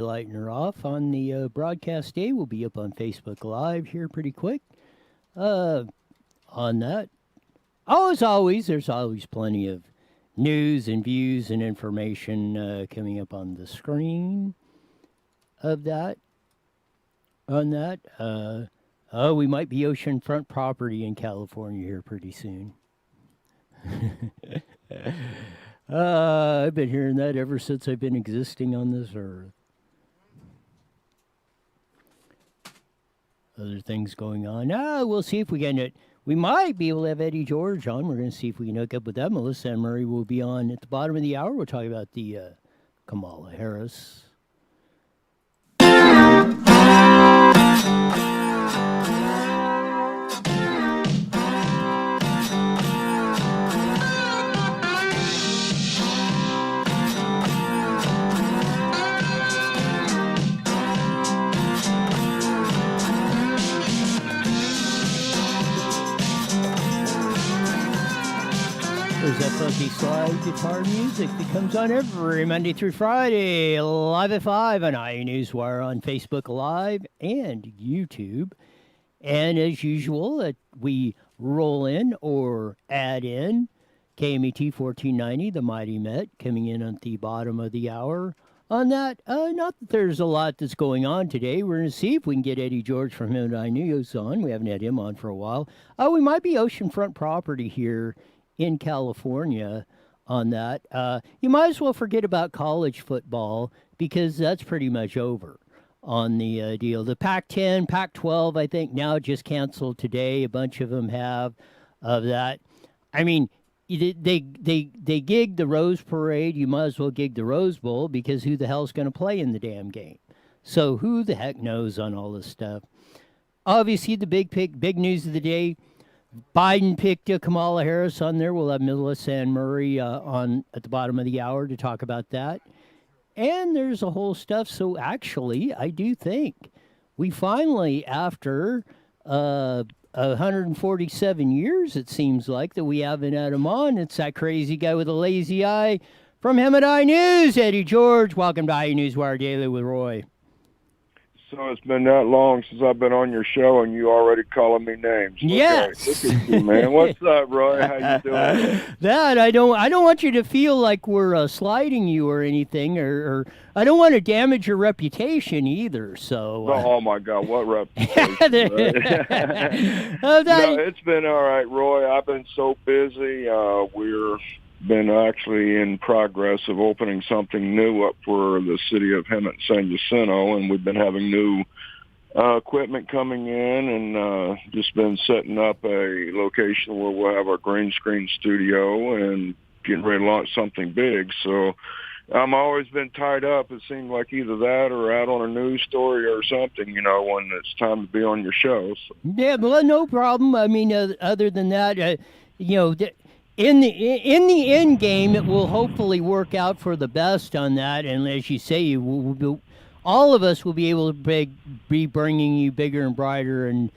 Lighting her off on the broadcast day. We'll be up on Facebook Live here pretty quick. Uh, on that, as always, there's always plenty of news and views and information coming up on the screen of that. On that, we might be oceanfront property in California here pretty soon. I've been hearing that ever since I've been existing on this earth. Other things going on. We'll see if we can. We might be able to have Eddie George on. We're going to see if we can hook up with that. Melissa and Murray will be on at the bottom of the hour. We'll talk about the Kamala Harris. There's that funky slide guitar music that comes on every Monday through Friday, live at 5 on Newswire on Facebook Live and YouTube. And as usual, we roll in or add in KMET 1490, the Mighty Met, coming in at the bottom of the hour. On that, not that there's a lot that's going on today. We're going to see if we can get Eddie George from Hyundai News on. We haven't had him on for a while. We might be oceanfront property here in California on that. You might as well forget about college football because that's pretty much over on the deal. The Pac-10, Pac-12, I think now just canceled today. A bunch of them have of that. I mean, they gig the Rose Parade. You might as well gig the Rose Bowl because who the hell's going to play in the damn game? So who the heck knows on all this stuff? Obviously, the big news of the day, Biden picked Kamala Harris on there. We'll have Melissa and Murray on at the bottom of the hour to talk about that. And there's a whole stuff. So actually, I do think we finally, after 147 years, it seems like, that we haven't had him on. It's that crazy guy with a lazy eye from Hyundai News, Eddie George. Welcome to Newswire Daily with Roy. So it's been that long since I've been on your show, and you already calling me names. Yes, look at you, man. What's up, Roy? How you doing? That I don't want you to feel like we're sliding you or anything, or I don't want to damage your reputation either. So. Oh my God, what reputation? No, it's been all right, Roy. I've been so busy. We're been actually in progress of opening something new up for the city of Hemet San Jacinto, and we've been having new equipment coming in and just been setting up a location where we'll have our green screen studio and getting ready to launch something big. So I'm always been tied up. It seemed like either that or out on a news story or something, when it's time to be on your show. So. Yeah, well, no problem. I mean, other than that, in the end game, it will hopefully work out for the best on that. And as you say, all of us will be able to be bringing you bigger and brighter and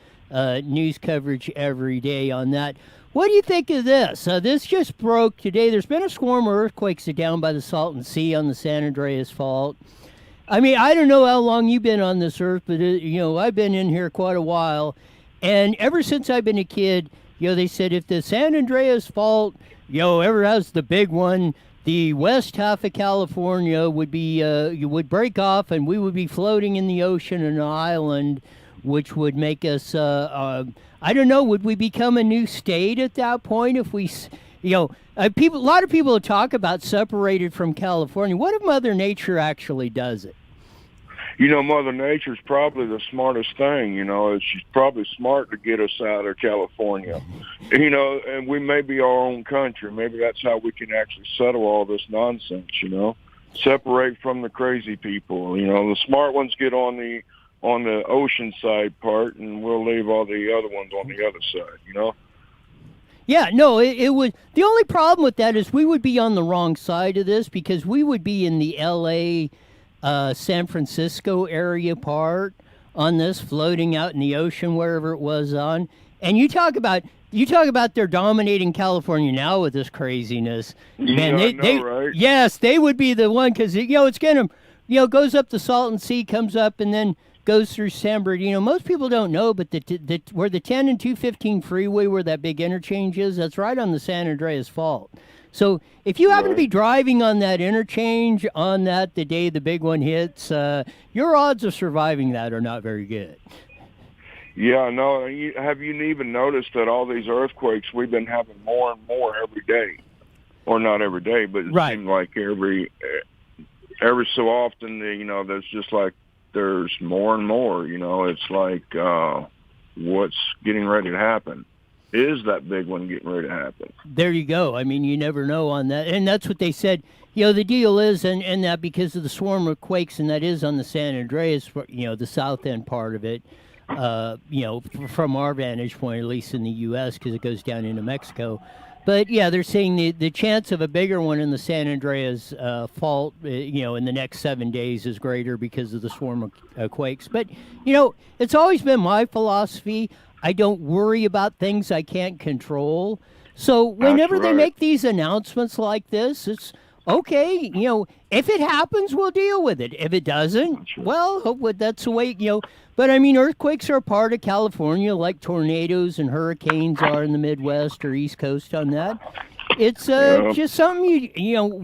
news coverage every day on that. What do you think of this? This just broke today. There's been a swarm of earthquakes down by the Salton Sea on the San Andreas Fault. I mean, I don't know how long you've been on this earth, but I've been in here quite a while. And ever since I've been a kid, they said if the San Andreas Fault, ever has the big one, the west half of California would be would break off, and we would be floating in the ocean in an island, which would make us I don't know, would we become a new state at that point if we, a lot of people talk about separated from California. What if Mother Nature actually does it? Mother Nature's probably the smartest thing, she's probably smart to get us out of California, and we may be our own country. Maybe that's how we can actually settle all this nonsense, separate from the crazy people. The smart ones get on the ocean side part, and we'll leave all the other ones on the other side, Yeah, no, it would. The only problem with that is we would be on the wrong side of this because we would be in the L.A., San Francisco area part on this, floating out in the ocean wherever it was on. And you talk about they're dominating California now with this craziness. Man, they right? Yes, they would be the one because it's gonna goes up the Salton Sea, comes up, and then goes through San Bernardino. Most people don't know, but where the 10 and 215 freeway, where that big interchange is, that's right on the San Andreas Fault. So if you happen to be driving on that interchange on that the day the big one hits, your odds of surviving that are not very good. Yeah, no. Have you even noticed that all these earthquakes, we've been having more and more every day, or not every day, but it seems like every so often, there's just like there's more and more. It's like what's getting ready to happen. Is that big one getting ready to happen? There you go. I mean, you never know on that, and that's what they said. The deal is, and that because of the swarm of quakes, and that is on the San Andreas, the south end part of it. From our vantage point, at least in the U.S., because it goes down into Mexico. But, yeah, they're saying the chance of a bigger one in the San Andreas fault, in the next 7 days is greater because of the swarm of quakes. But, it's always been my philosophy. I don't worry about things I can't control. So whenever they make these announcements like this, it's okay. If it happens, we'll deal with it. If it doesn't, well, that's the way, But, I mean, earthquakes are a part of California like tornadoes and hurricanes are in the Midwest or East Coast on that. It's just something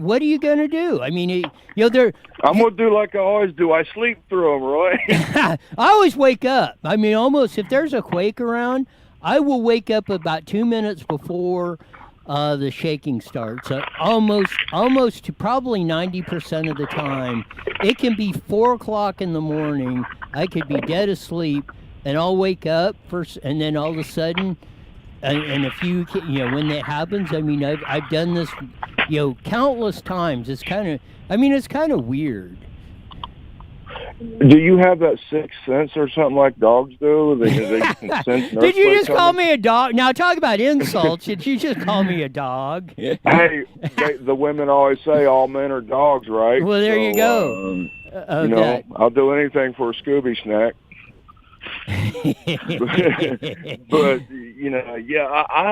what are you going to do? I mean, I'm going to do like I always do. I sleep through them, Roy. I always wake up. I mean, almost if there's a quake around, I will wake up about 2 minutes before the shaking starts. Almost to probably 90% of the time, it can be 4 o'clock in the morning. I could be dead asleep, and I'll wake up first, and then all of a sudden, and a few, when that happens, I mean, I've done this, countless times. It's kind of weird. Do you have that sixth sense or something like dogs do? They can sense. Did you just call me a dog? Now talk about insults. Did you just call me a dog? Hey, the women always say all men are dogs, right? Well, there you go. I'll do anything for a Scooby snack. but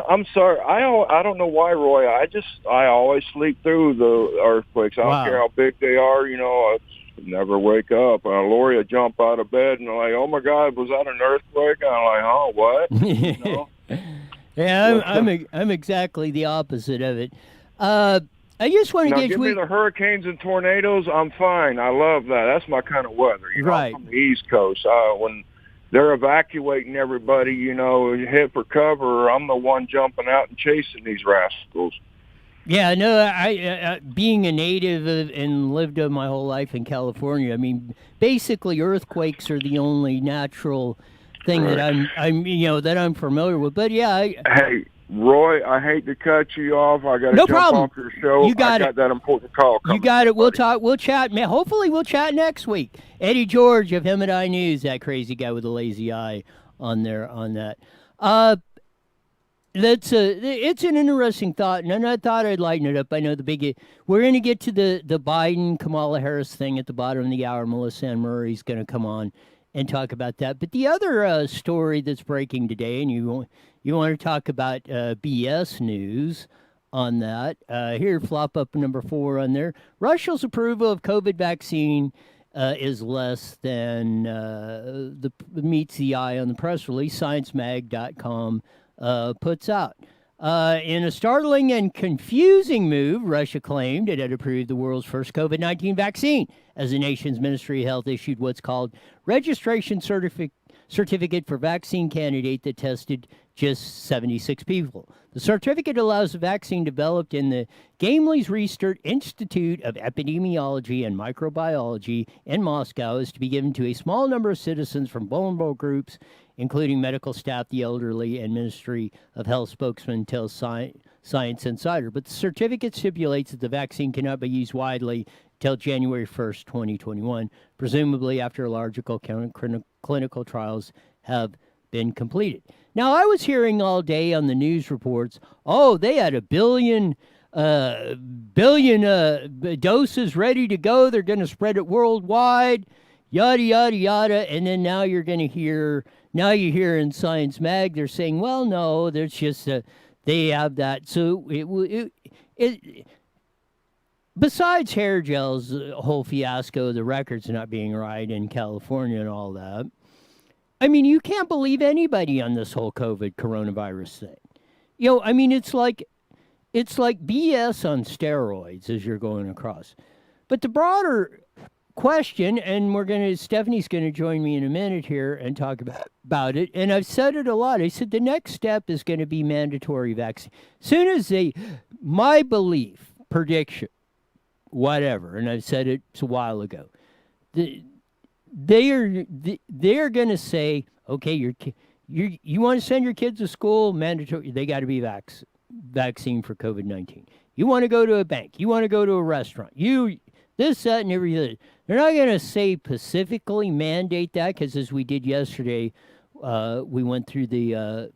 I'm sorry. I don't know why, Roy. I always sleep through the earthquakes. I don't care how big they are. I never wake up. Lori would jump out of bed and like, oh my God, was that an earthquake? I'm like, oh, what? Yeah, I'm exactly the opposite of it. I just want to give me the hurricanes and tornadoes. I'm fine. I love that. That's my kind of weather. Right. I'm from the East Coast. When they're evacuating everybody, hit for cover, I'm the one jumping out and chasing these rascals. Yeah, no, I being a native and lived my whole life in California, I mean, basically earthquakes are the only natural thing that I'm familiar with. But yeah, hey, Roy, I hate to cut you off. I got to jump off your show. You got I got that important call coming. You got it. We'll talk. We'll chat. Hopefully, we'll chat next week. Eddie George of Him and I News, that crazy guy with a lazy eye on that. It's an interesting thought, and I thought I'd lighten it up. I know we're going to get to the Biden Kamala Harris thing at the bottom of the hour. Melissa Ann Murray's going to come on and talk about that. But the other story that's breaking today, and you want to talk about BS news on that. Here, flop up number 4 on there. Russia's approval of COVID vaccine is less than meets the eye on the press release. ScienceMag.com puts out. In a startling and confusing move, Russia claimed it had approved the world's first COVID-19 vaccine as the nation's Ministry of Health issued what's called registration certificate for vaccine candidate that tested just 76 people. The certificate allows the vaccine developed in the Gamley's Research Institute of Epidemiology and Microbiology in Moscow is to be given to a small number of citizens from vulnerable groups, including medical staff, the elderly, and Ministry of Health spokesman tells Science Insider. But the certificate stipulates that the vaccine cannot be used widely till January 1st, 2021, presumably after larger clinical trials have been completed. Now, I was hearing all day on the news reports, they had a billion doses ready to go. They're going to spread it worldwide, yada, yada, yada. And then now you hear in Science Mag, they're saying, well, no, there's just they have that. So besides hair gel's whole fiasco, the records not being right in California and all that, I mean, you can't believe anybody on this whole coronavirus thing. I mean, it's like BS on steroids as you're going across. But the broader question, and Stephanie's gonna join me in a minute here and talk about it. And I've said it a lot. I said the next step is going to be mandatory vaccine. Soon as my belief, prediction, whatever, and I've said it a while ago, they are going to say, okay, you want to send your kids to school, mandatory, they got to be vaccine for COVID-19. You want to go to a bank, you want to go to a restaurant, this, that, and everything. They're not going to say specifically mandate that, because as we did yesterday, we went through the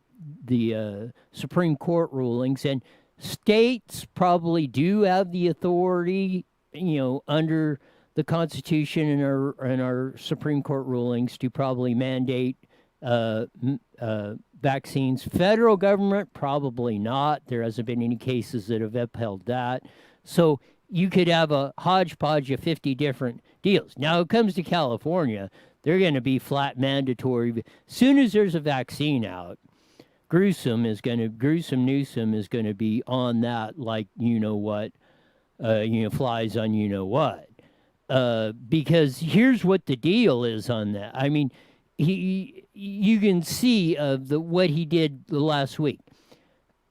Supreme Court rulings, and states probably do have the authority, under the Constitution and our Supreme Court rulings to probably mandate vaccines. Federal government, probably not. There hasn't been any cases that have upheld that. So you could have a hodgepodge of 50 different deals. Now, it comes to California, they're going to be flat mandatory. As soon as there's a vaccine out, Newsom is going to be on that like flies on what. Because here's what the deal is on that. I mean, you can see what he did the last week.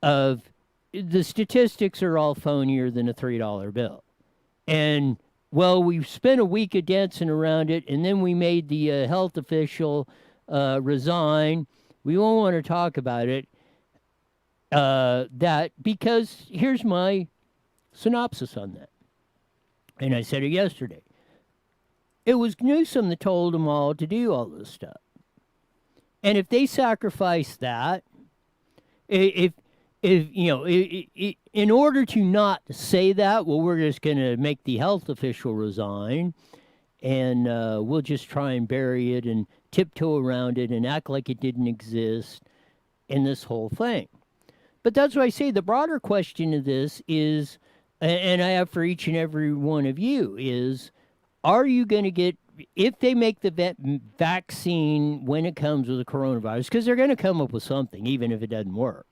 The statistics are all phonier than a $3 bill. And, well, we spent a week of dancing around it, and then we made the health official resign. We won't want to talk about it. Because here's my synopsis on that. And I said it yesterday. It was Newsom that told them all to do all this stuff. And if they sacrifice that, in order to not say that, well, we're just going to make the health official resign, and we'll just try and bury it and tiptoe around it and act like it didn't exist in this whole thing. But that's why I say the broader question of this is, and I have for each and every one of you, is, are you going to get, if they make the vaccine when it comes with the coronavirus, because they're going to come up with something, even if it doesn't work,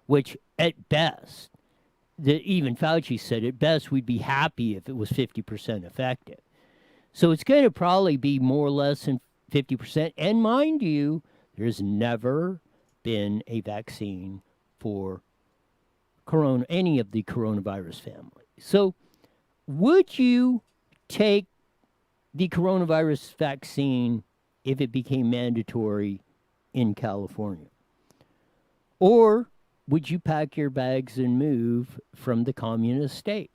which at best, even Fauci said at best we'd be happy if it was 50% effective. So it's going to probably be more or less than 50%. And mind you, there's never been a vaccine for any of the coronavirus family. So would you take the coronavirus vaccine if it became mandatory in California? Or would you pack your bags and move from the communist state?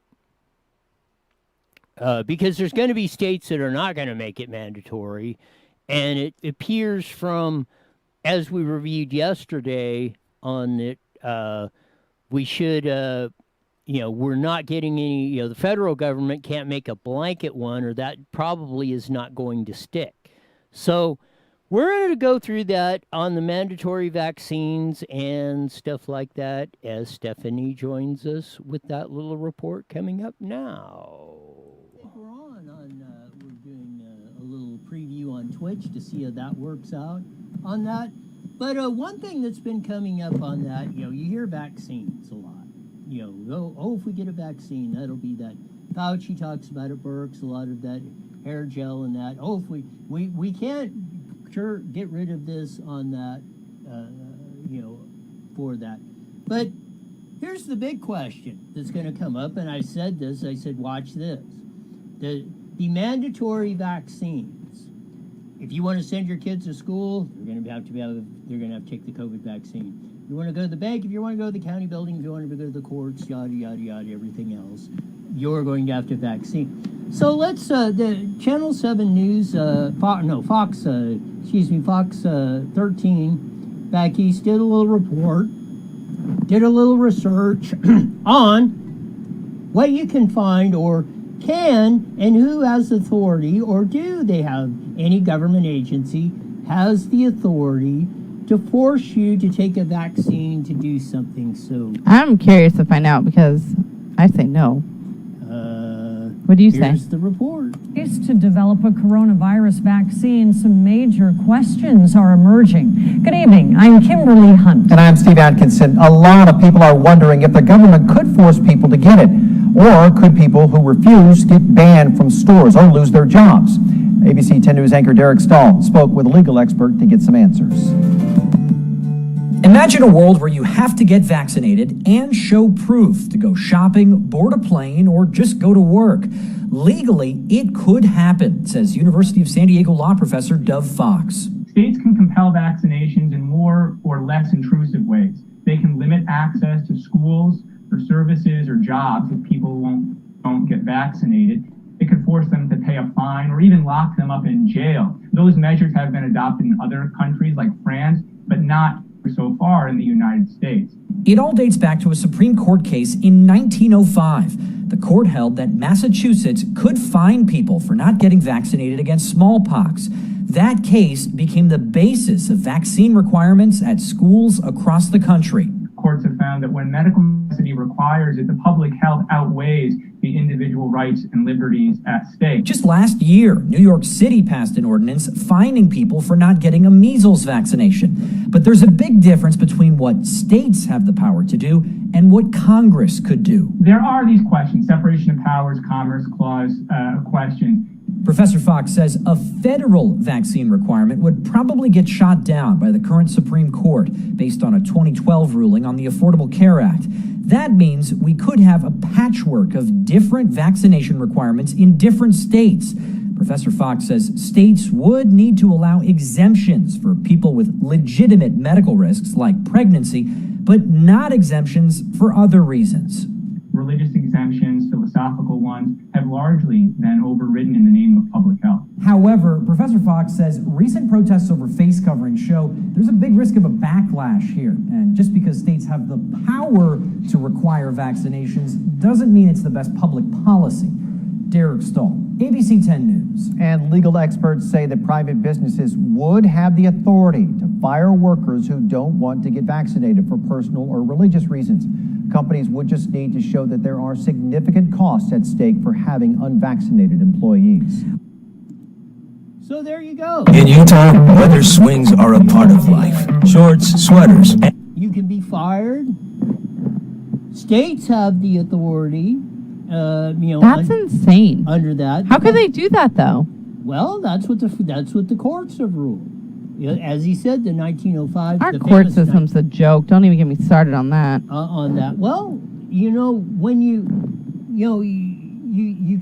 Because there's going to be states that are not going to make it mandatory. And it appears from, as we reviewed yesterday on it, we should, we're not getting any, the federal government can't make a blanket one, or that probably is not going to stick. So we're going to go through that on the mandatory vaccines and stuff like that as Stephanie joins us with that little report coming up now. We're doing a little preview on Twitch to see how that works out on that. But one thing that's been coming up on that, you hear vaccines a lot. If we get a vaccine, that'll be that. Fauci talks about it, Burks, a lot of that hair gel and that. Oh, if we can't get rid of this on that, for that. But here's the big question that's going to come up, and I said this, watch this. The mandatory vaccines. If you want to send your kids to school, they're going to have to take the COVID vaccine. You want to go to the bank, if you want to go to the county building, if you want to go to the courts, yada, yada, yada, everything else, you're going to have to vaccine. So let's, the Channel 7 News, Fox 13 back east did a little report, did a little research on what you can find or can, and who has authority, or do they have any government agency has the authority to force you to take a vaccine to do something. So I'm curious to find out, because I say no. What do you say? Here's the report. Is to develop a coronavirus vaccine, some major questions are emerging. Good evening, I'm Kimberly Hunt. And I'm Steve Atkinson. A lot of people are wondering if the government could force people to get it, or could people who refuse get banned from stores or lose their jobs? ABC 10 News anchor Derek Stahl spoke with a legal expert to get some answers. Imagine a world where you have to get vaccinated and show proof to go shopping, board a plane, or just go to work. Legally, it could happen, says University of San Diego law professor Dov Fox. States can compel vaccinations in more or less intrusive ways. They can limit access to schools or services or jobs if people don't get vaccinated. It could force them to pay a fine or even lock them up in jail. Those measures have been adopted in other countries like France, but not so far in the United States. It all dates back to a Supreme Court case in 1905. The court held that Massachusetts could fine people for not getting vaccinated against smallpox. That case became the basis of vaccine requirements at schools across the country. Courts have found that when medical necessity requires it, the public health outweighs the individual rights and liberties at stake. Just last year, New York City passed an ordinance fining people for not getting a measles vaccination. But there's a big difference between what states have the power to do and what Congress could do. There are these questions, separation of powers, Commerce Clause questions. Professor Fox says a federal vaccine requirement would probably get shot down by the current Supreme Court based on a 2012 ruling on the Affordable Care Act. That means we could have a patchwork of different vaccination requirements in different states. Professor Fox says states would need to allow exemptions for people with legitimate medical risks like pregnancy, but not exemptions for other reasons. Religious exemptions, philosophical ones, have largely been overridden in the name of public health. However, Professor Fox says recent protests over face coverings show there's a big risk of a backlash here. And just because states have the power to require vaccinations doesn't mean it's the best public policy. Derek Stahl, ABC 10 News. And legal experts say that private businesses would have the authority to fire workers who don't want to get vaccinated for personal or religious reasons. Companies would just need to show that there are significant costs at stake for having unvaccinated employees. So there you go. In Utah, weather swings are a part of life. Shorts, sweaters. You can be fired. States have the authority. That's insane. Under that, How could they do that, though? well, that's what the courts have ruled. As he said, the 1905. Our the court famous system's a joke. Don't even get me started on that. on that. Well, when you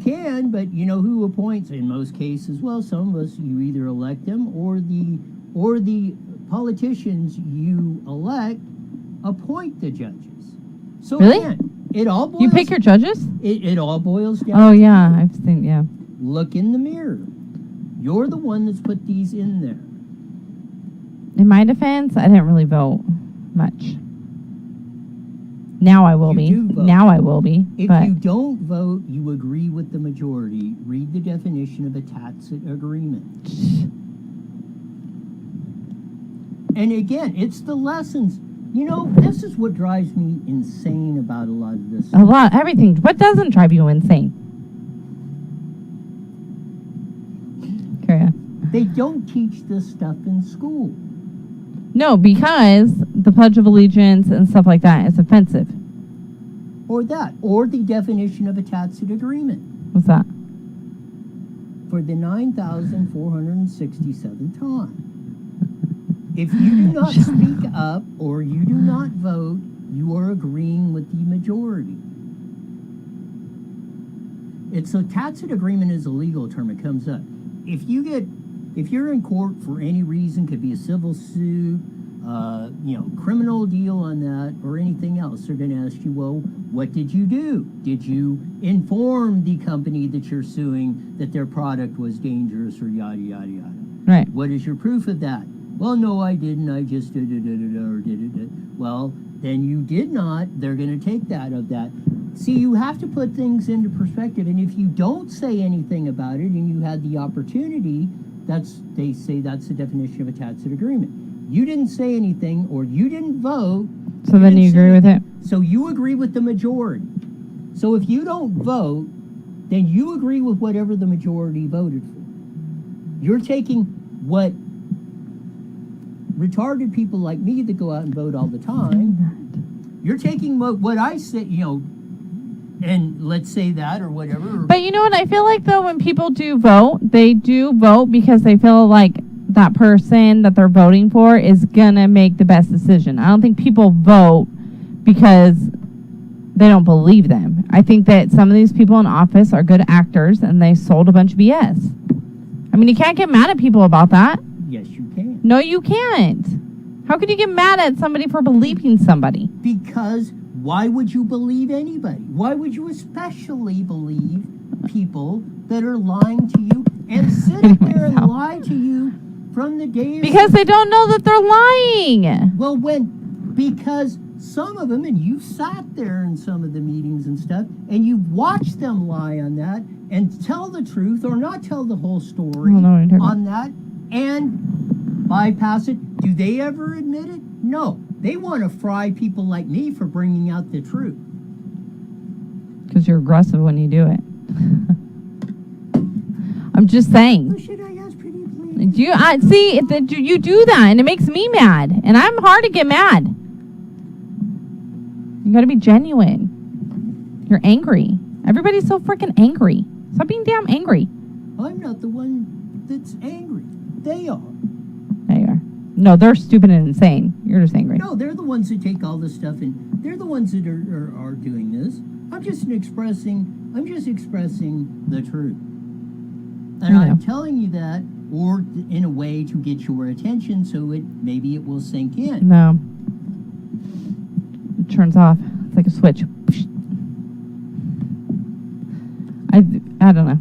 can, but who appoints in most cases? Well, some of us, you either elect them or the politicians you elect appoint the judges. So Really? again, it all boils. You pick your judges? It all boils down. Oh, yeah. I've seen, yeah. Look in the mirror. You're the one that's put these in there. In my defense, I didn't really vote much. Now I will You be. do vote. Now I will be. If But you don't vote, you agree with the majority. Read the definition of a tacit agreement. And again, it's the lessons. This is what drives me insane about a lot of this. a lot, everything. What doesn't drive you insane? Carry on. They don't teach this stuff in school. No, because the Pledge of Allegiance and stuff like that is offensive. Or the definition of a tacit agreement What's that? for the 9,467th time. If you do not speak up or you do not vote, you are agreeing with the majority. It's a tacit agreement is a legal term. It comes up. If you're in court for any reason, could be a civil suit, criminal deal on that, or anything else, they're going to ask you, well, what did you do? Did you inform the company that you're suing that their product was dangerous or yada, yada, yada? Right. What is your proof of that? Well, no, I didn't. I just did it or did it. Well, then you did not. They're going to take that of that. See, you have to put things into perspective. And if you don't say anything about it and you had the opportunity, they say that's the definition of a tacit agreement. You didn't say anything or you didn't vote. So then you agree with it? So you agree with the majority. So if you don't vote, then you agree with whatever the majority voted for. You're taking what retarded people like me that go out and vote all the time, you're taking what I say, and let's say that or whatever. But you know what? I feel like, though, when people do vote, they do vote because they feel like that person that they're voting for is going to make the best decision. I don't think people vote because they don't believe them. I think that some of these people in office are good actors and they sold a bunch of BS. I mean, you can't get mad at people about that. Yes, you can. No, you can't. How could you get mad at somebody for believing somebody? Because why would you believe anybody? Why would you especially believe people that are lying to you and sitting there and lie to you from the days? Because they don't know that they're lying. Well, because some of them, and you sat there in some of the meetings and stuff, and you watched them lie on that and tell the truth or not tell the whole story on that and bypass it. Do they ever admit it? No. They want to fry people like me for bringing out the truth. Because you're aggressive when you do it. I'm just saying. Well, should I ask pretty please? You do that, and it makes me mad. And I'm hard to get mad. You got to be genuine. You're angry. Everybody's so freaking angry. Stop being damn angry. I'm not the one that's angry. They are. They are. No, they're stupid and insane. You're just angry. No, they're the ones that take all this stuff, and they're the ones that are doing this. I'm just expressing the truth. And I'm telling you that, or in a way to get your attention, so maybe it will sink in. No. It turns off. It's like a switch. I don't know.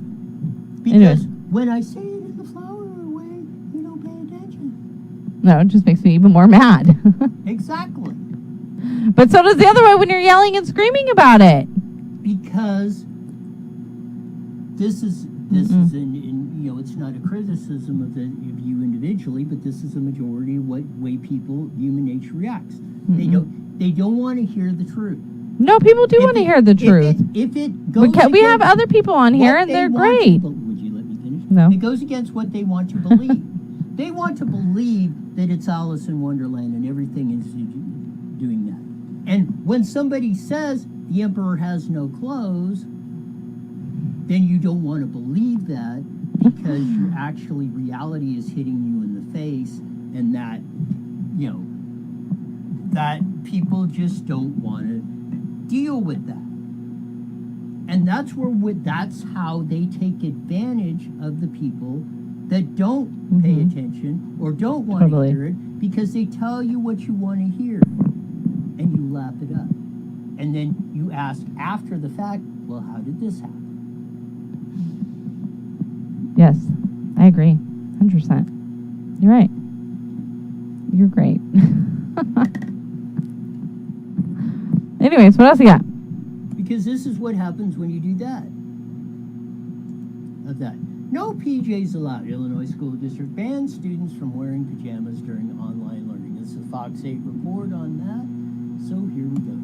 Because when I say it in the flower way, you don't pay attention. No, it just makes me even more mad. Exactly. But so does the other way when you're yelling and screaming about it. Because this is it's not a criticism of you individually, but this is a majority of what way human nature reacts. They don't want to hear the truth. No, people do want to hear the truth. If it goes we have other people on here, and they're great. Would you let me finish? No. It goes against what they want to believe. They want to believe that it's Alice in Wonderland and everything is doing that. And when somebody says the emperor has no clothes, then you don't want to believe that because reality is hitting you in the face, and that, that people just don't want to deal with that. And that's how they take advantage of the people that don't pay attention or don't want to hear it, because they tell you what you want to hear and you lap it up. And then you ask after the fact, well, how did this happen? Yes, I agree. 100%. You're right. You're great. Anyways, what else you got? Because this is what happens when you do that. No PJs allowed. Illinois School District bans students from wearing pajamas during online learning. This is a Fox 8 report on that. So here we go.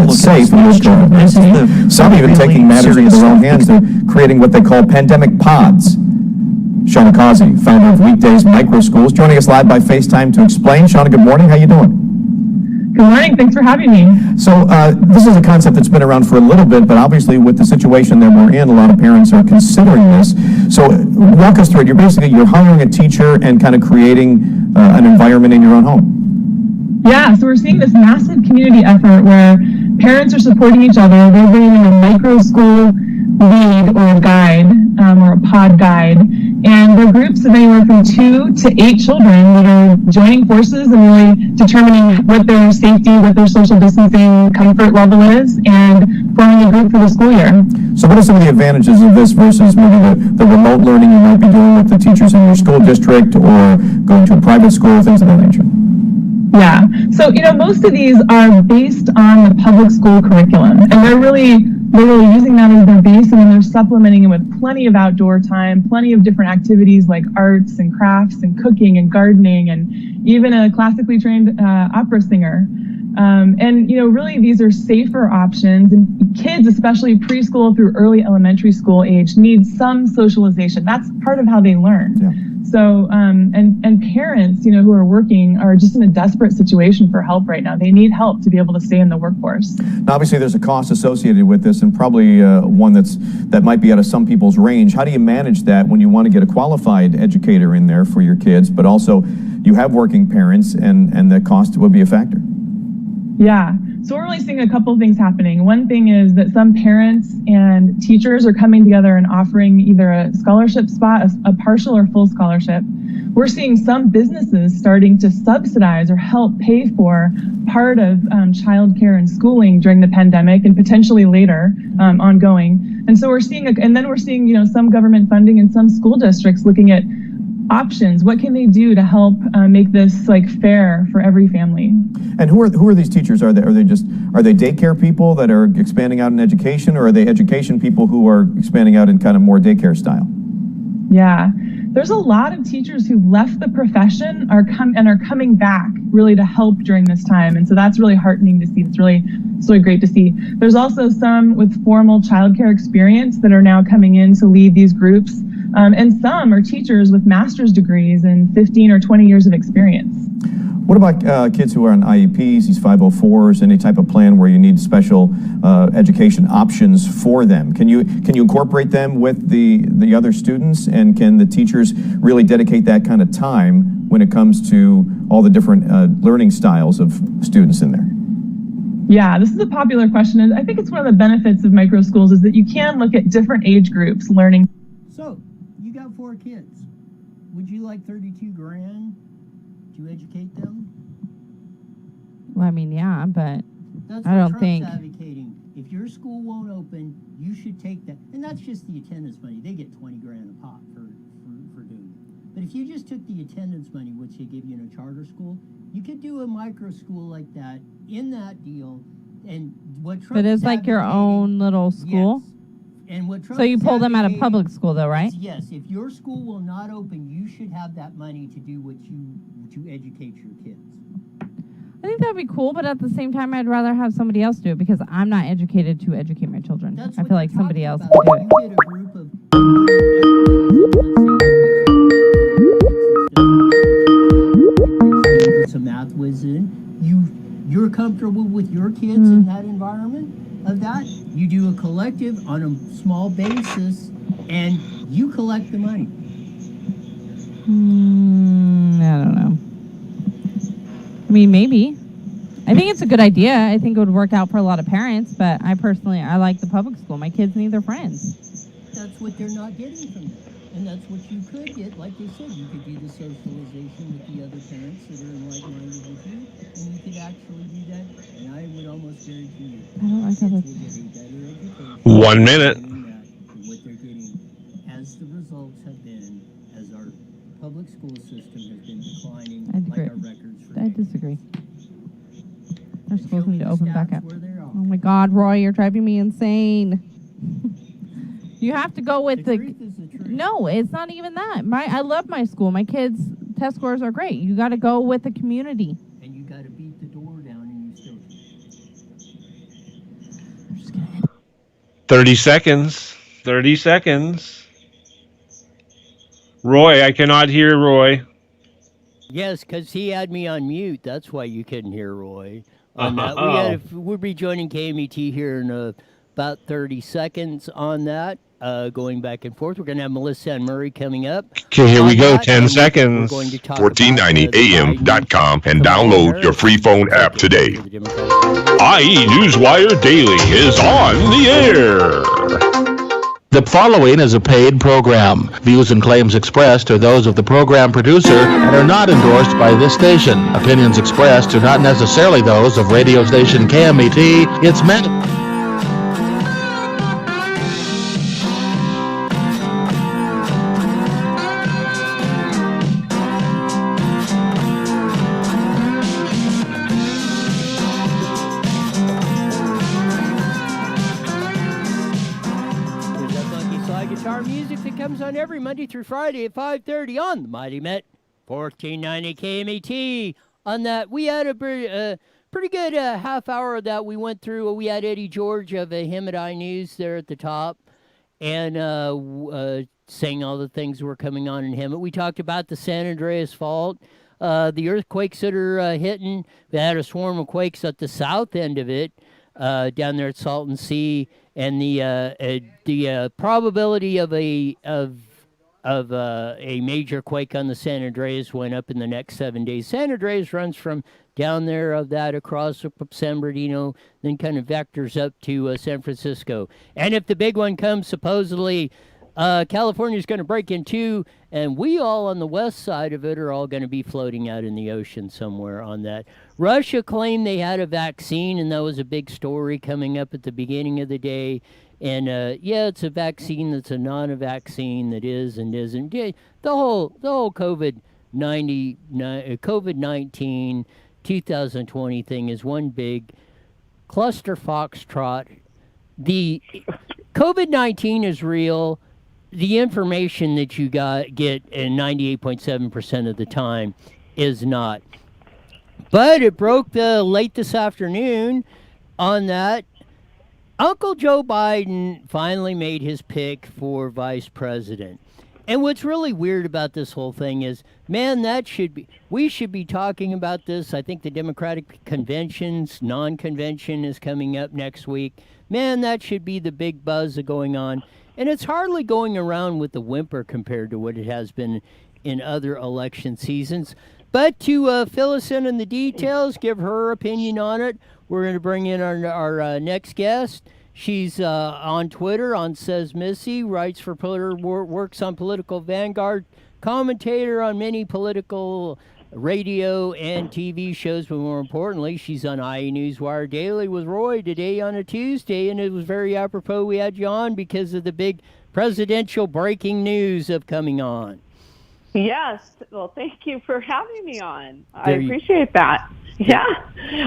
It's safe in this job. Some even taking matters into their own hands. They're creating what they call pandemic pods. Shauna Causey, founder of Weekdays Micro Schools, joining us live by FaceTime to explain. Shauna, good morning. How you doing? Good morning. Thanks for having me. So this is a concept that's been around for a little bit, but obviously with the situation that we're in, a lot of parents are considering this. So walk us through it. You're hiring a teacher and kind of creating an environment in your own home. Yeah, so we're seeing this massive community effort where parents are supporting each other. They're bringing in a micro school lead or a guide or a pod guide, and they're groups of anywhere from 2 to 8 children that are joining forces and really determining what their safety, what their social distancing comfort level is, and forming a group for the school year. So what are some of the advantages of this versus maybe the remote learning you might be doing with the teachers in your school district or going to a private school, things of that nature? Yeah, so most of these are based on the public school curriculum, and they're really using that as their base, and then they're supplementing it with plenty of outdoor time, plenty of different activities like arts and crafts and cooking and gardening, and even a classically trained opera singer And, really these are safer options, and kids, especially preschool through early elementary school age, need some socialization. That's part of how they learn. Yeah. So, and parents, who are working are just in a desperate situation for help right now. They need help to be able to stay in the workforce. Now, obviously, there's a cost associated with this, and probably one that might be out of some people's range. How do you manage that when you want to get a qualified educator in there for your kids, but also you have working parents, and the cost would be a factor? Yeah. So we're really seeing a couple of things happening. One thing is that some parents and teachers are coming together and offering either a scholarship spot, a partial or full scholarship. We're seeing some businesses starting to subsidize or help pay for part of childcare and schooling during the pandemic, and potentially later ongoing. And so we're seeing, some government funding and some school districts looking at options. What can they do to help make this fair for every family? And who are these teachers? Are they daycare people that are expanding out in education, or are they education people who are expanding out in kind of more daycare style? Yeah, there's a lot of teachers who left the profession are coming back really to help during this time, and so that's really heartening to see. It's really great to see. There's also some with formal childcare experience that are now coming in to lead these groups. And some are teachers with master's degrees and 15 or 20 years of experience. What about kids who are on IEPs, these 504s, any type of plan where you need special education options for them? Can you incorporate them with the other students, and can the teachers really dedicate that kind of time when it comes to all the different learning styles of students in there? Yeah, this is a popular question, and I think it's one of the benefits of micro schools is that you can look at different age groups learning. So, you got 4 kids. Would you like 32 grand to educate them? Well, I mean, yeah, but That's I what don't Trump's think. advocating. If your school won't open, you should take that. And that's just the attendance money. They get 20 grand a pop for doing it. But if you just took the attendance money, which they give you in a charter school, you could do a micro school like that in that deal. And what Trump But it's like your own little school? Yes. And what Trump So you is pull them out of advocating public school, though, right? is, yes, if your school will not open, you should have that money to do to educate your kids. I think that'd be cool, but at the same time, I'd rather have somebody else do it because I'm not educated to educate my children. That's I what feel like you're somebody talking else about. could do it. You get a group of some math whiz in. You're comfortable with your kids in that environment of that. You do a collective on a small basis, and you collect the money. I don't know. I mean, maybe. I think it's a good idea. I think it would work out for a lot of parents, but I like the public school. My kids need their friends. That's what they're not getting from them. And that's what you could get. Like they said, you could do the socialization with the other parents that are in like-minded with you, and you could actually do that. And I would almost guarantee you, I don't like how kids that's... will get a better education. 1 minute. Than what they're getting, as the results have been, as our public school system has been declining, like our records for I decades. disagree. Our Show schools me need to the open back stats up. where they are. Oh my God, Roy, you're driving me insane. You have to go with The truth is the truth. No, it's not even that. I love my school. My kids' test scores are great. You got to go with the community. And you got to beat the door down, and you still I'm just gonna 30 seconds. 30 seconds. Roy, I cannot hear Roy. Yes, because he had me on mute. That's why you couldn't hear Roy. On that, we'll be joining KMET here in about 30 seconds on that. Going back and forth. We're going to have Melissa and Murray coming up. Okay, here we go. That, 10 seconds. 1490am.com and download your free phone app today. IE Newswire Daily is on the air. The following is a paid program. Views and claims expressed are those of the program producer and are not endorsed by this station. Opinions expressed are not necessarily those of radio station KMET, its management. 'Cause every Monday through Friday at 5:30 on the Mighty Met 1490 KMET. On that, we had a pretty good half hour of that we went through. We had Eddie George of Him at iNews there at the top, and saying all the things that were coming on in him. We talked about the San Andreas Fault, the earthquakes that are hitting. We had a swarm of quakes at the south end of it, down there at Salton Sea, and the probability of a major quake on the San Andreas went up in the next 7 days. San Andreas runs from down there of that across San Bernardino, then kind of vectors up to San Francisco. And if the big one comes, supposedly California's going to break in two, and we all on the west side of it are all going to be floating out in the ocean somewhere on that. Russia claimed they had a vaccine, and that was a big story coming up at the beginning of the day. And yeah, it's a vaccine that's a non-vaccine that is and isn't. Yeah, the whole COVID-19 2020 thing is one big cluster foxtrot. The COVID-19 is real. The information that you get in 98.7% of the time is not. But it broke late this afternoon on that. Uncle Joe Biden finally made his pick for vice president. And what's really weird about this whole thing is, man, we should be talking about this. I think the Democratic convention's non-convention is coming up next week. Man, that should be the big buzz going on. And it's hardly going around with the whimper compared to what it has been in other election seasons. But to fill us in the details, give her opinion on it, we're going to bring in our next guest. She's on Twitter, on Says Missy, writes for works on Political Vanguard, commentator on many political radio and TV shows, but more importantly, she's on IE Newswire Daily with Roy today on a Tuesday, and it was very apropos we had you on because of the big presidential breaking news of coming on. Yes. Well, thank you for having me on. I appreciate that. Yeah.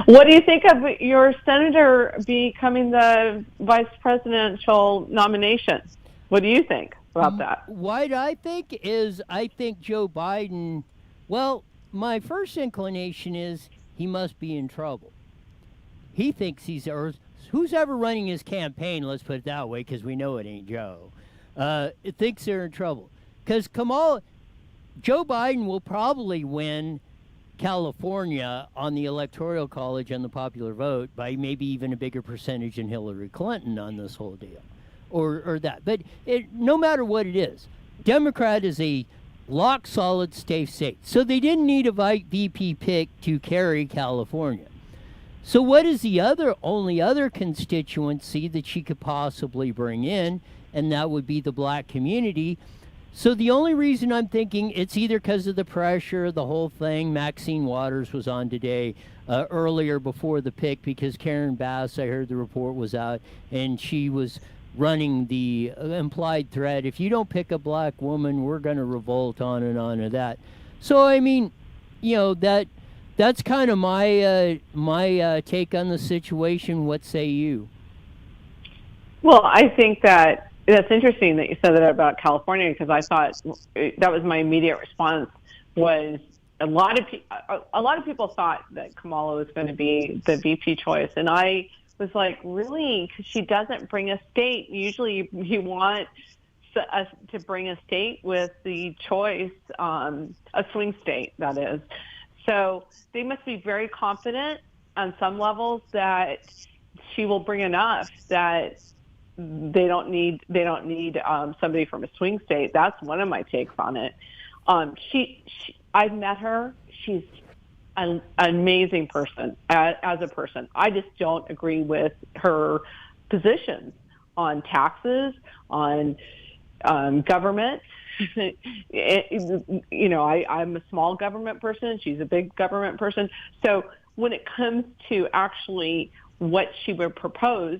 What do you think of your senator becoming the vice presidential nomination? What do you think about that? What I think is, I think Joe Biden, well, my first inclination is he must be in trouble. He thinks who's ever running his campaign, let's put it that way, because we know it ain't Joe, thinks they're in trouble. Because Joe Biden will probably win California on the Electoral College on the popular vote by maybe even a bigger percentage than Hillary Clinton on this whole deal, or that. But no matter what it is, Democrat is a lock solid safe state. So they didn't need a VP pick to carry California. So what is the only other constituency that she could possibly bring in? And that would be the black community. So the only reason I'm thinking it's either because of the pressure, the whole thing. Maxine Waters was on today earlier before the pick because Karen Bass, I heard the report was out, and she was running the implied threat. If you don't pick a black woman, we're going to revolt on and that. So, I mean, that's kind of my take on the situation. What say you? Well, I think that's interesting that you said that about California, because I thought that was my immediate response. Was a lot of people thought that Kamala was going to be the VP choice, and I was like, really? Because she doesn't bring a state. Usually, you want us to bring a state with the choice, a swing state, that is. So they must be very confident on some levels that she will bring enough that they don't need somebody from a swing state. That's one of my takes on it. I've met her. She's an amazing person as a person. I just don't agree with her positions on taxes, on government. I'm a small government person. She's a big government person. So when it comes to actually what she would propose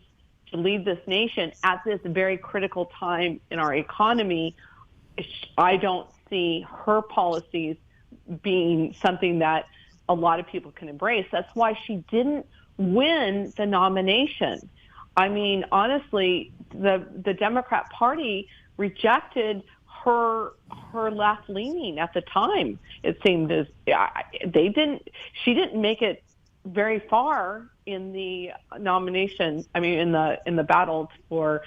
to lead this nation at this very critical time in our economy, I don't see her policies being something that a lot of people can embrace. That's why she didn't win the nomination. I mean, honestly, the Democrat Party rejected her left leaning at the time. It seemed as she didn't make it very far in the nomination. I mean, in the battle for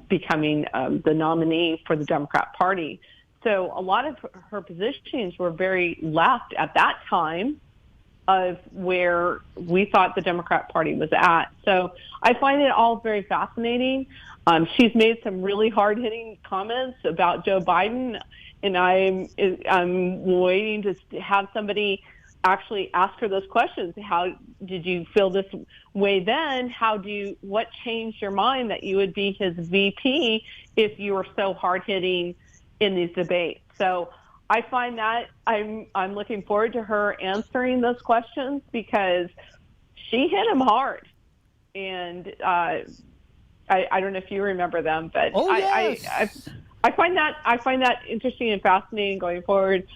becoming the nominee for the Democrat Party. So a lot of her positions were very left at that time of where we thought the Democrat Party was at. So I find it all very fascinating. She's made some really hard-hitting comments about Joe Biden, and I'm waiting to have somebody actually ask her those questions. How did you feel this way then? What changed your mind that you would be his VP if you were so hard-hitting in these debates? So I find that I'm looking forward to her answering those questions, because she hit him hard. And I don't know if you remember them, but yes. I find that interesting and fascinating going forward.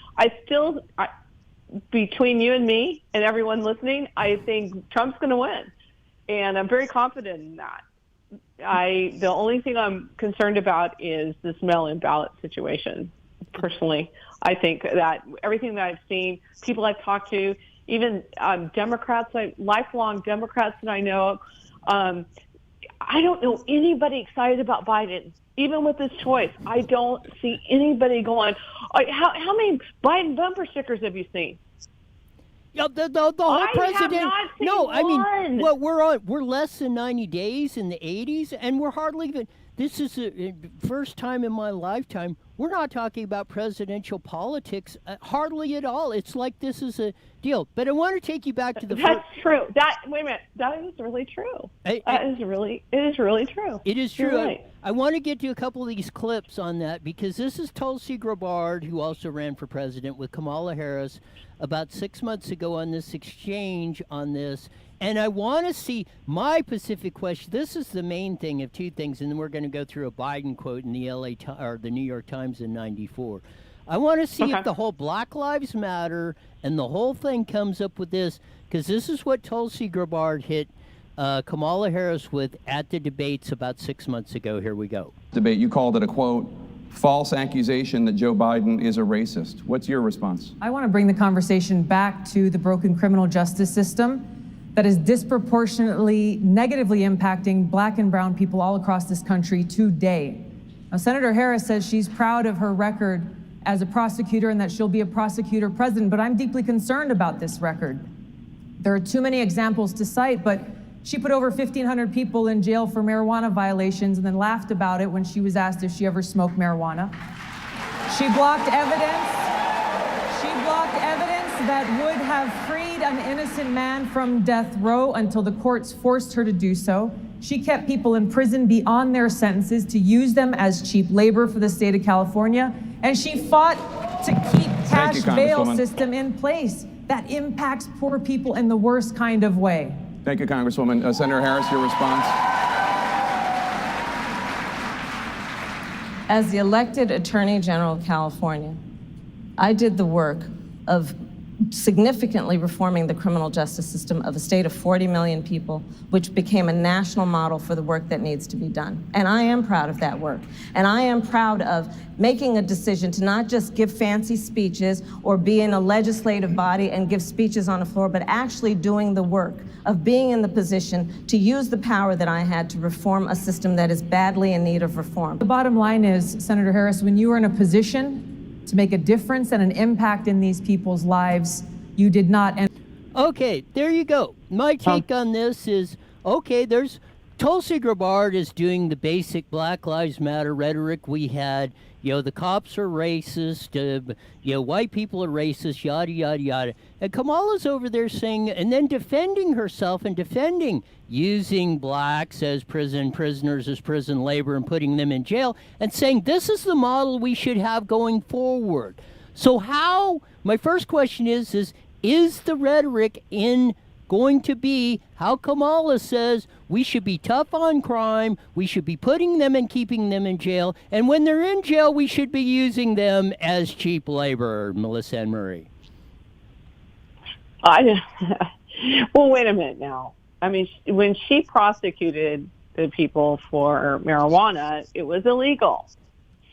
Between you and me and everyone listening, I think Trump's going to win, and I'm very confident in that. The only thing I'm concerned about is this mail-in ballot situation. Personally, I think that everything that I've seen, people I've talked to, even Democrats, lifelong Democrats that I know, I don't know anybody excited about Biden. Even with this choice, I don't see anybody going, how many Biden bumper stickers have you seen? Yeah, the whole president. Have not seen no, one. I mean, we're less than 90 days in the 80s, and we're hardly even. This is the first time in my lifetime we're not talking about presidential politics hardly at all. It's like this is a deal. But I want to take you back to the. That's true. Wait a minute. That is really true. It is really true. It is true. You're right. I want to get to a couple of these clips on that, because this is Tulsi Gabbard, who also ran for president with Kamala Harris about 6 months ago on this exchange on this. And I want to see my specific question. This is the main thing of two things, and then we're going to go through a Biden quote in the the New York Times in '94. I want to see if the whole Black Lives Matter and the whole thing comes up with this, because this is what Tulsi Gabbard hit Kamala Harris with at the debates about 6 months ago. Here we go. Debate, you called it a, quote, false accusation that Joe Biden is a racist. What's your response? I want to bring the conversation back to the broken criminal justice system that is disproportionately negatively impacting Black and brown people all across this country today. Now, Senator Harris says she's proud of her record as a prosecutor and that she'll be a prosecutor president, but I'm deeply concerned about this record. There are too many examples to cite, but she put over 1,500 people in jail for marijuana violations and then laughed about it when she was asked if she ever smoked marijuana. She blocked evidence. That would have freed an innocent man from death row until the courts forced her to do so. She kept people in prison beyond their sentences to use them as cheap labor for the state of California. And she fought to keep cash bail system in place that impacts poor people in the worst kind of way. Thank you, Congresswoman. Senator Harris, your response? As the elected Attorney General of California, I did the work of significantly reforming the criminal justice system of a state of 40 million people, which became a national model for the work that needs to be done. And I am proud of that work. And I am proud of making a decision to not just give fancy speeches or be in a legislative body and give speeches on the floor, but actually doing the work of being in the position to use the power that I had to reform a system that is badly in need of reform. The bottom line is, Senator Harris, when you are in a position to make a difference and an impact in these people's lives, you did not. Okay, there you go. My take on this is, okay, there's Tulsi Gabbard is doing the basic Black Lives Matter rhetoric we had. The cops are racist, white people are racist, yada, yada, yada. And Kamala's over there saying, and then defending herself and defending using blacks as prisoners as prison labor and putting them in jail, and saying this is the model we should have going forward. So my first question is the rhetoric going to be how Kamala says we should be tough on crime, we should be putting them and keeping them in jail, and when they're in jail, we should be using them as cheap labor, Melissa and Marie? Well, wait a minute now. I mean, when she prosecuted the people for marijuana, it was illegal.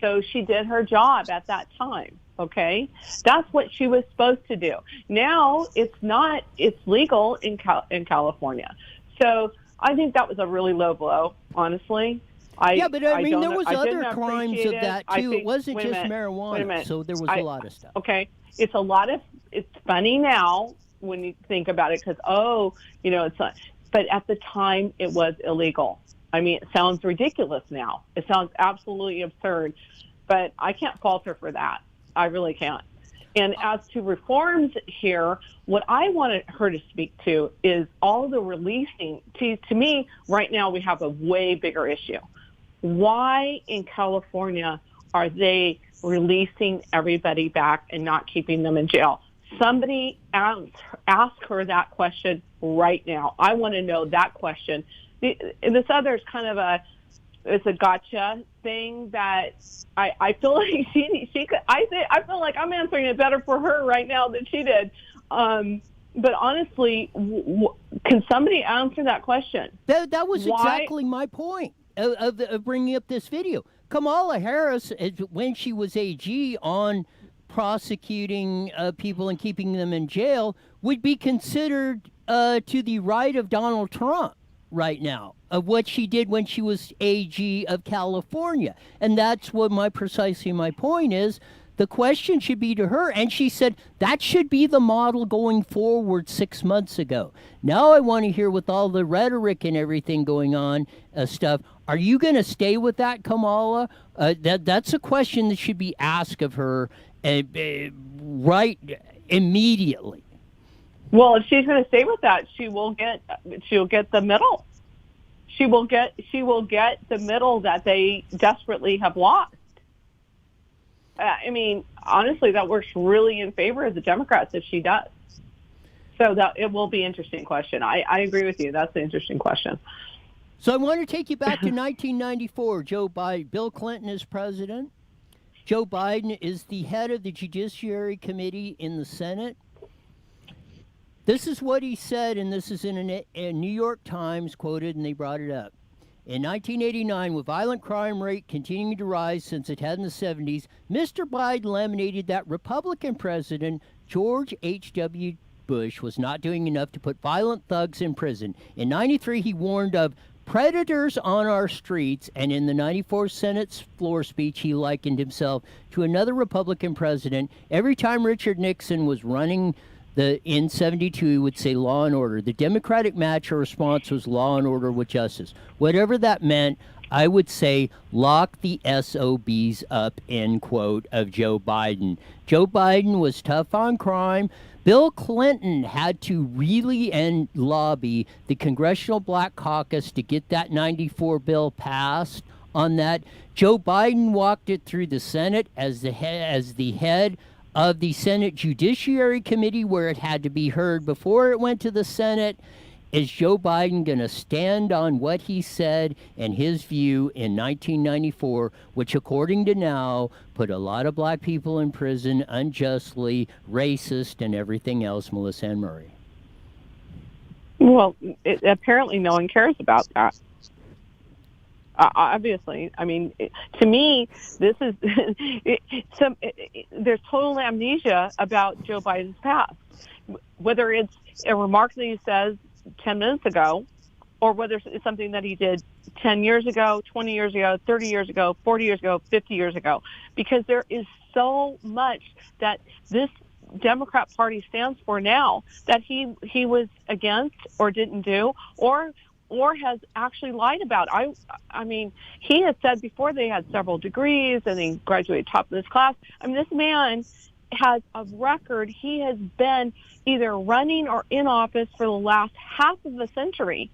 So she did her job at that time. Okay, that's what she was supposed to do. Now it's not. It's legal in California. So I think that was a really low blow, honestly. Yeah, but I mean, there was I other didn't crimes appreciate of that I too. think- It wasn't wait a just minute, marijuana. wait a minute. So there was a lot of stuff. Okay, it's a lot of. It's funny now when you think about it because it's not. But at the time, it was illegal. I mean, it sounds ridiculous now. It sounds absolutely absurd, but I can't fault her for that. I really can't. And as to reforms here, what I wanted her to speak to is all the releasing. To me, right now, we have a way bigger issue. Why in California are they releasing everybody back and not keeping them in jail? Somebody ask her that question right now. I want to know that question. This other is kind of it's a gotcha thing that I feel like she could. I feel like I'm answering it better for her right now than she did. But honestly, can somebody answer that question? That was exactly my point of bringing up this video. Kamala Harris, when she was AG on prosecuting people and keeping them in jail, would be considered to the right of Donald Trump right now, of what she did when she was AG of California. And that's what precisely my point is. The question should be to her, and she said that should be the model going forward 6 months ago. Now I want to hear, with all the rhetoric and everything going on, stuff, are you going to stay with that, Kamala? That's a question that should be asked of her right immediately. Well, if she's going to stay with that, she'll get the middle. She will get the middle that they desperately have lost. I mean, honestly, that works really in favor of the Democrats if she does. So that it will be an interesting question. I agree with you. That's an interesting question. So I want to take you back to 1994. Joe Biden, Bill Clinton is president. Joe Biden is the head of the Judiciary Committee in the Senate. This is what he said, and this is in a New York Times quoted, and they brought it up. In 1989, with violent crime rate continuing to rise since it had in the 70s, Mr. Biden laminated that Republican President George H.W. Bush was not doing enough to put violent thugs in prison. In 93, he warned of predators on our streets, and in the 94 Senate's floor speech, he likened himself to another Republican president. Every time Richard Nixon was running in 72, he would say law and order. The Democratic match or response was law and order with justice. Whatever that meant, I would say lock the SOBs up, end quote, of Joe Biden. Joe Biden was tough on crime. Bill Clinton had to really lobby the Congressional Black Caucus to get that 94 bill passed on that. Joe Biden walked it through the Senate as the head of the Senate Judiciary Committee, where it had to be heard before it went to the Senate. Is Joe Biden going to stand on what he said and his view in 1994, which, according to now, put a lot of black people in prison unjustly, racist, and everything else, Melissa Ann Murray? Well, apparently no one cares about that. Obviously, I mean, to me, this is there's total amnesia about Joe Biden's past, whether it's a remark that he says 10 minutes ago, or whether it's something that he did 10 years ago, 20 years ago, 30 years ago, 40 years ago, 50 years ago, because there is so much that this Democrat Party stands for now that he was against or didn't do or has actually lied about. I mean, he has said before they had several degrees and he graduated top of his class. I mean, this man has a record. He has been either running or in office for the last half of a century,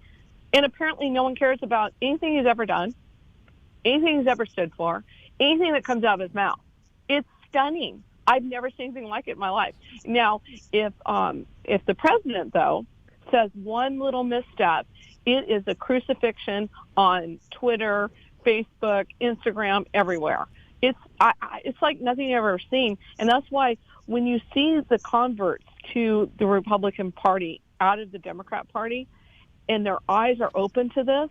and apparently no one cares about anything he's ever done, anything he's ever stood for, anything that comes out of his mouth. It's stunning. I've never seen anything like it in my life. Now, if the president, though, says one little misstep, it is a crucifixion on Twitter, Facebook, Instagram, everywhere. It's like nothing you've ever seen. And that's why when you see the converts to the Republican Party out of the Democrat Party and their eyes are open to this,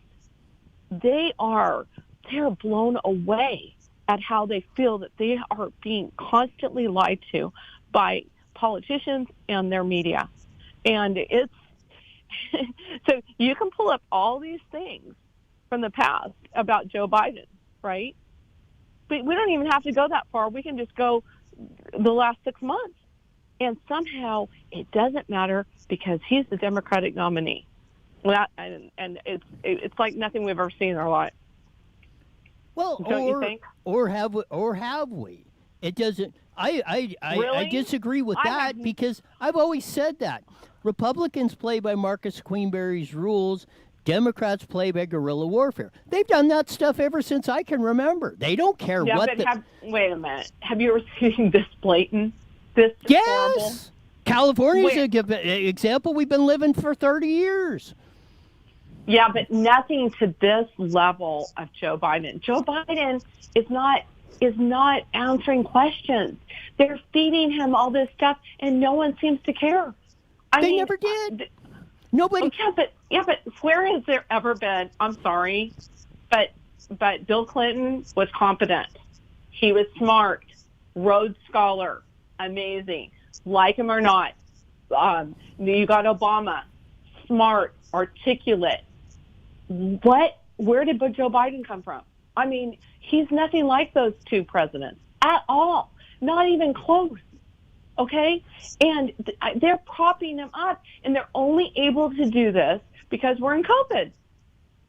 they're blown away at how they feel that they are being constantly lied to by politicians and their media. And it's so you can pull up all these things from the past about Joe Biden, right? But we don't even have to go that far. We can just go the last 6 months. And somehow it doesn't matter because he's the Democratic nominee. And it's like nothing we've ever seen in our life. Well, Don't you think? Or have we? It doesn't. I Really? disagree with that because I've always said that Republicans play by Marcus Queenberry's rules. Democrats play by guerrilla warfare. They've done that stuff ever since I can remember. They don't care what. Wait a minute. Have you ever seen this blatant? This is horrible? Yes. California's an example. We've been living for 30 years. Yeah, but nothing to this level of Joe Biden. Joe Biden is not answering questions. They're feeding him all this stuff, and no one seems to care. They never did. Nobody. But where has there ever been? I'm sorry, but Bill Clinton was competent. He was smart, Rhodes Scholar, amazing. Like him or not, you got Obama, smart, articulate. Where did Joe Biden come from? I mean, he's nothing like those two presidents at all. Not even close. Okay? And they're propping him up, and they're only able to do this because we're in COVID.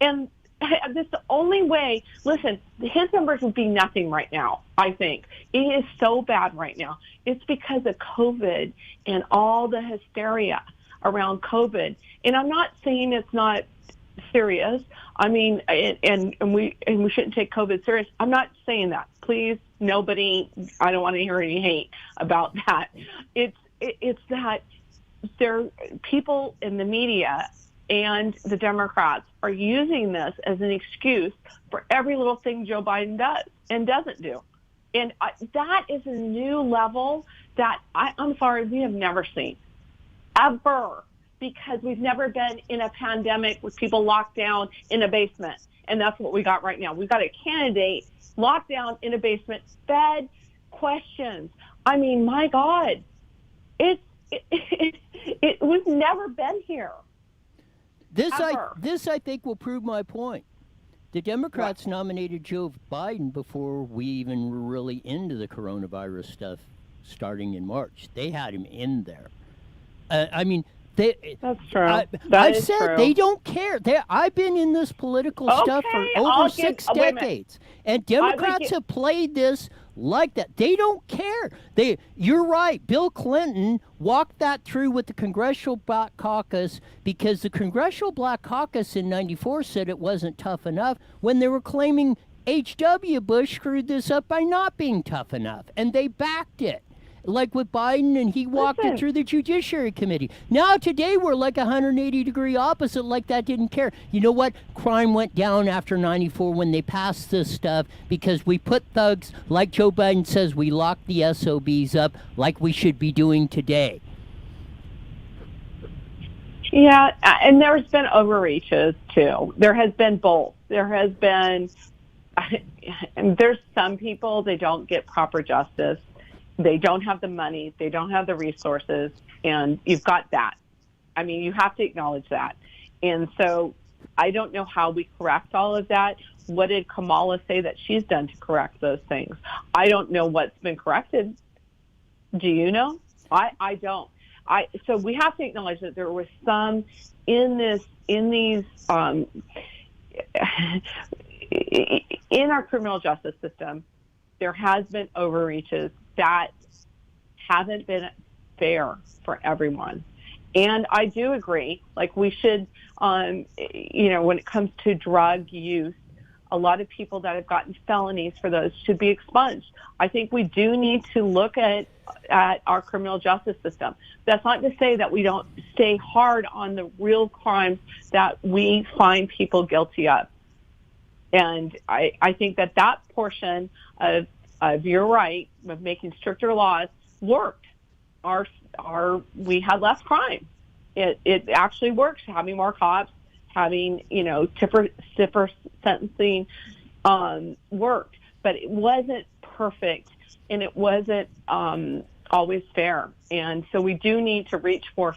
And that's the only way. Listen, his numbers would be nothing right now, I think. It is so bad right now. It's because of COVID and all the hysteria around COVID. And I'm not saying it's not serious. I mean, and we shouldn't take COVID serious. I'm not saying that. Please, nobody. I don't want to hear any hate about that. It's that there people in the media and the Democrats are using this as an excuse for every little thing Joe Biden does and doesn't do. And that is a new level that I'm sorry, we have never seen, ever, because we've never been in a pandemic with people locked down in a basement. And that's what we got right now. We've got a candidate locked down in a basement, fed questions. I mean, my God, we've never been here. This I think will prove my point. The Democrats nominated Joe Biden before we even were really into the coronavirus stuff starting in March. They had him in there. I mean, that's true. I've said true. They don't care. I've been in this political stuff for over 6 decades, and Democrats have played this like that. They don't care. You're right. Bill Clinton walked that through with the Congressional Black Caucus because the Congressional Black Caucus in '94 said it wasn't tough enough when they were claiming H.W. Bush screwed this up by not being tough enough, and they backed it. Like with Biden, and he walked it through the Judiciary Committee. Now today we're like 180-degree opposite, like that didn't care. You know what? Crime went down after 94 when they passed this stuff because we put thugs, like Joe Biden says, we locked the SOBs up like we should be doing today. Yeah, and there's been overreaches too. There has been both. There has been, and there's some people, they don't get proper justice. They don't have the money, they don't have the resources, and you've got that. I mean, you have to acknowledge that. And so I don't know how we correct all of that. What did Kamala say that she's done to correct those things? I don't know what's been corrected. Do you know? I don't. So we have to acknowledge that there was some in these in our criminal justice system, there has been overreaches that haven't been fair for everyone. And I do agree, like we should, when it comes to drug use, a lot of people that have gotten felonies for those should be expunged. I think we do need to look at our criminal justice system. That's not to say that we don't stay hard on the real crimes that we find people guilty of. And I think that portion of you're right, of making stricter laws worked. We had less crime. It actually works. Having more cops, having stiffer sentencing worked. but it wasn't perfect, and it wasn't always fair. And so we do need to reach for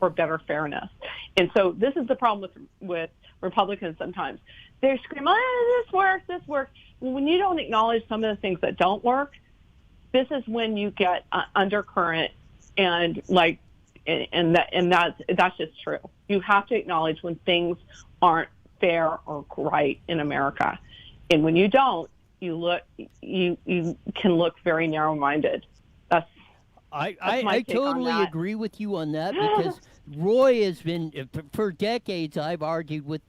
better fairness. And so this is the problem with Republicans sometimes. They scream, oh, this works. When you don't acknowledge some of the things that don't work, this is when you get undercurrent and that's just true. You have to acknowledge when things aren't fair or right in America. And when you don't, you can look very narrow-minded. I totally agree with you on that, because Roy has been, for decades, I've argued with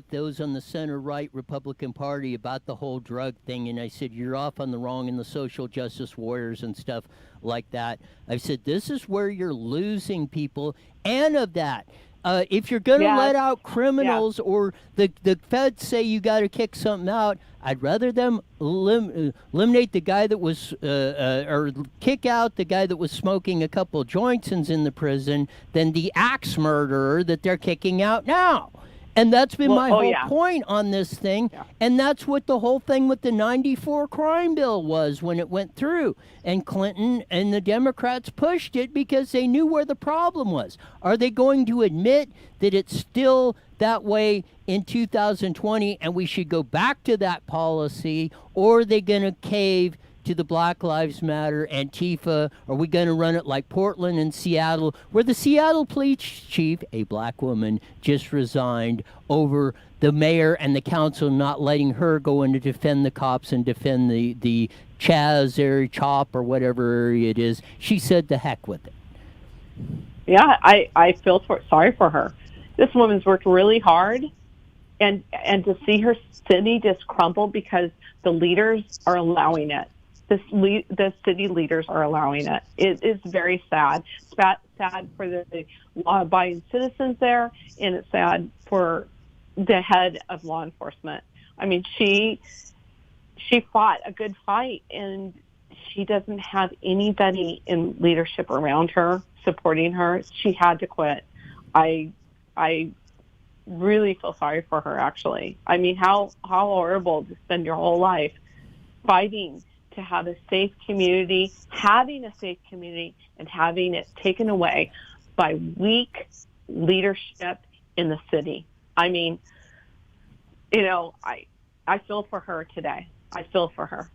those on the center-right Republican Party about the whole drug thing, and I said, you're off on the wrong, and the social justice warriors and stuff like that. I said, this is where you're losing people, and of that. If you're going to let out criminals or the feds say you got to kick something out, I'd rather them eliminate the guy that was, or kick out the guy that was smoking a couple joints and's in the prison than the axe murderer that they're kicking out now. And that's been my whole point on this thing. Yeah. And that's what the whole thing with the 94 crime bill was when it went through. And Clinton and the Democrats pushed it because they knew where the problem was. Are they going to admit that it's still that way in 2020 and we should go back to that policy? Or are they going to cave to the Black Lives Matter, Antifa? Are we going to run it like Portland and Seattle, where the Seattle police chief, a black woman, just resigned over the mayor and the council not letting her go in to defend the cops and defend the Chaz area, CHOP or whatever area it is? She said to heck with it. Yeah, I feel sorry for her. This woman's worked really hard, and to see her city just crumble because the leaders are allowing it. The city leaders are allowing it. It is very sad. It's sad for the law-abiding citizens there, and it's sad for the head of law enforcement. I mean, she fought a good fight, and she doesn't have anybody in leadership around her supporting her. She had to quit. I really feel sorry for her, actually. I mean, how horrible to spend your whole life fighting to have a safe community, having a safe community, and having it taken away by weak leadership in the city. I mean, you know, I feel for her today. I feel for her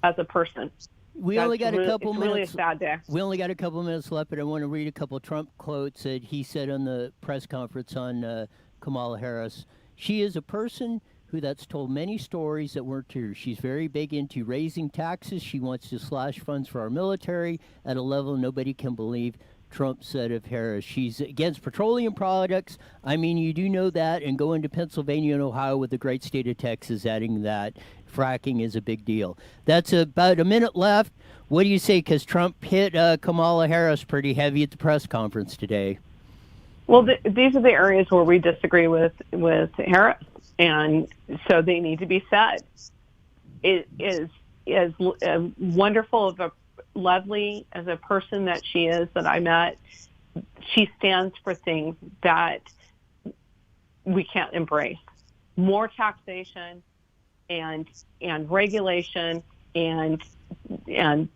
as a person. We only got a couple minutes. Really a sad day. We only got a couple minutes left, but I want to read a couple of Trump quotes that he said on the press conference on Kamala Harris. She is a person that's told many stories that weren't true. She's very big into raising taxes. She wants to slash funds for our military at a level nobody can believe, Trump said of Harris. She's against petroleum products. I mean, you do know that, and go into Pennsylvania and Ohio with the great state of Texas adding that fracking is a big deal. That's about a minute left. What do you say? Because Trump hit Kamala Harris pretty heavy at the press conference today. Well, these are the areas where we disagree with Harris. And so they need to be said. It is wonderful, lovely as a person that she is, that I met. She stands for things that we can't embrace. More taxation and regulation and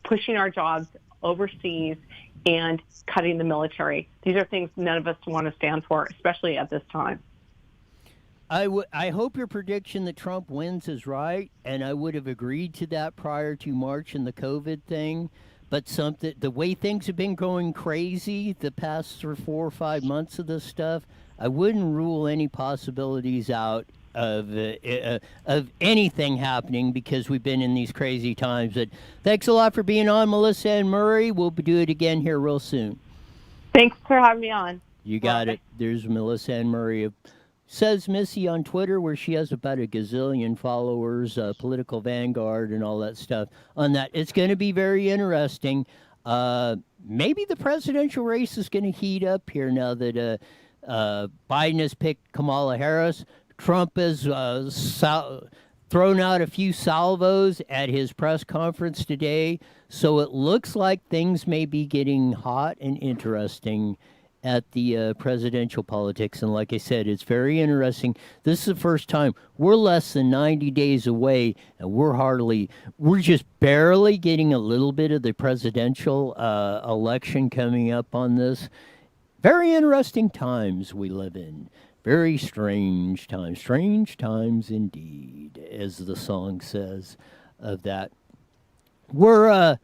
pushing our jobs overseas and cutting the military. These are things none of us want to stand for, especially at this time. I hope your prediction that Trump wins is right, and I would have agreed to that prior to March and the COVID thing. But the way things have been going crazy the past 4 or 5 months of this stuff, I wouldn't rule any possibilities out of anything happening because we've been in these crazy times. But thanks a lot for being on, Melissa and Murray. We'll do it again here real soon. Thanks for having me on. You got it. There's Melissa and Murray. Says Missy on Twitter, where she has about a gazillion followers, Political Vanguard and all that stuff on that. It's going to be very interesting. Maybe the presidential race is going to heat up here now that Biden has picked Kamala Harris. Trump has thrown out a few salvos at his press conference today. So it looks like things may be getting hot and interesting at the presidential politics. And like I said, it's very interesting. This is the first time we're less than 90 days away, and we're just barely getting a little bit of the presidential election coming up on this. Very interesting times we live in. Very strange times indeed, as the song says of that. We're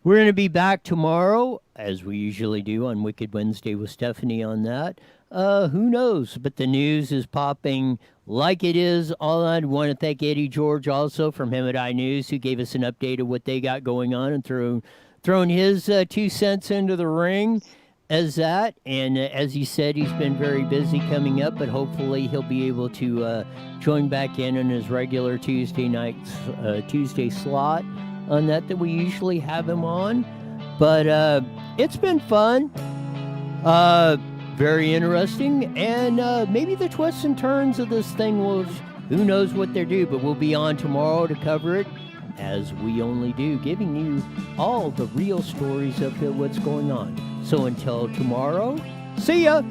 going to be back tomorrow, as we usually do on Wicked Wednesday with Stephanie on that. Who knows? But the news is popping like it is. All I want to thank Eddie George also from Him at iNews, who gave us an update of what they got going on and thrown his 2 cents into the ring as that. And as he said, he's been very busy coming up, but hopefully he'll be able to join back in on his regular Tuesday slot on that we usually have him on. But it's been fun, very interesting, and maybe the twists and turns of this thing who knows what they do, but we'll be on tomorrow to cover it, as we only do, giving you all the real stories of what's going on. So until tomorrow, see ya!